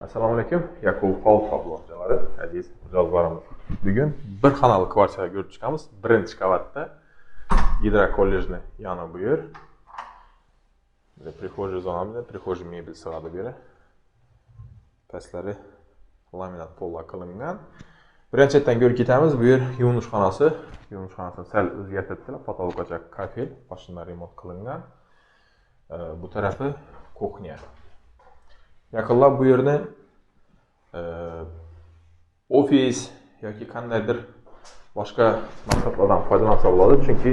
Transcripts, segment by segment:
Assalomu alaykum. Yakub House obunachilari, aziz mijozlarimiz. Bugun bir xonali kvartira ko'rib chiqamiz. Birinchi qavatda Gidra kollejni yana bu yer. Prixожий zonamizda prixожий mebel sig'adi bu yer. Pastlari laminat polla qilingan. Birinchidan ko'rib ketamiz. Bu yer yuvinish xonasi. Yuvinish xonasini sal o'zgartiribdilar. Potolkacha kafel, mashina remont qilingan. Bu tarafi kuxnya. Yaqinlab bu yerni ofis yoki qandaydir boshqa maqsadlardan foydalansa bo'ladi, chunki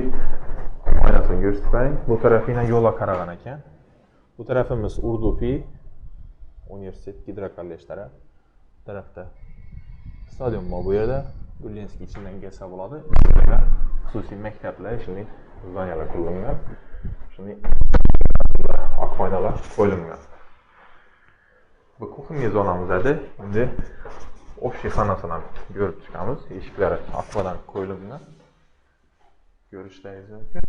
oynasini ko'rsatib bering. Bu tarafina yo'lga qaragan ekan. Bu tarafimiz Urdupi universitet Gidra kollej taraf. Bu tarafda stadion bor bu yerda. Gulenskiy ichidan kelsa bo'ladi. Xususiy maktablar, shuni zoniyalar qurilgan. Shuni oq oynalar qo'yilgan. Bu kuxnya zonamizda endi общий xonasini ham ko'rib chiqamiz. Eshiklari akvadan qo'yilgan. Ko'rishlaringiz mumkin.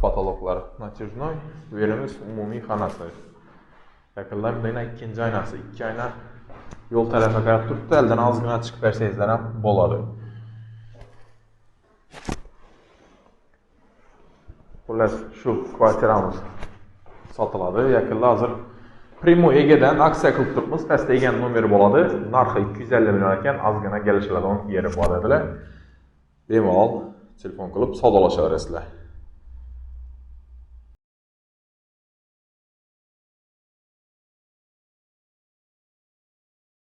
Potoloklar natijnoy. Bu yerimiz umumiy xonasi. Yaqinlar bilan ikkinchi oynasi, ikki oyna yo'l tarafiga qarab turibdi. Eldan ozgina chiqib bersangizlar ham bo'ladi. Xullas, shu kvartiramiz sotiladi. Yaqinlar hozir Primo egadan aksiya qilib turibmiz. Pastda egani nomeri bo'ladi. Narxi 250 million ekan. Ozgina kelishiladigan yeri bor dedilar. Bemalol telefon qilib savdolashaverasizlar.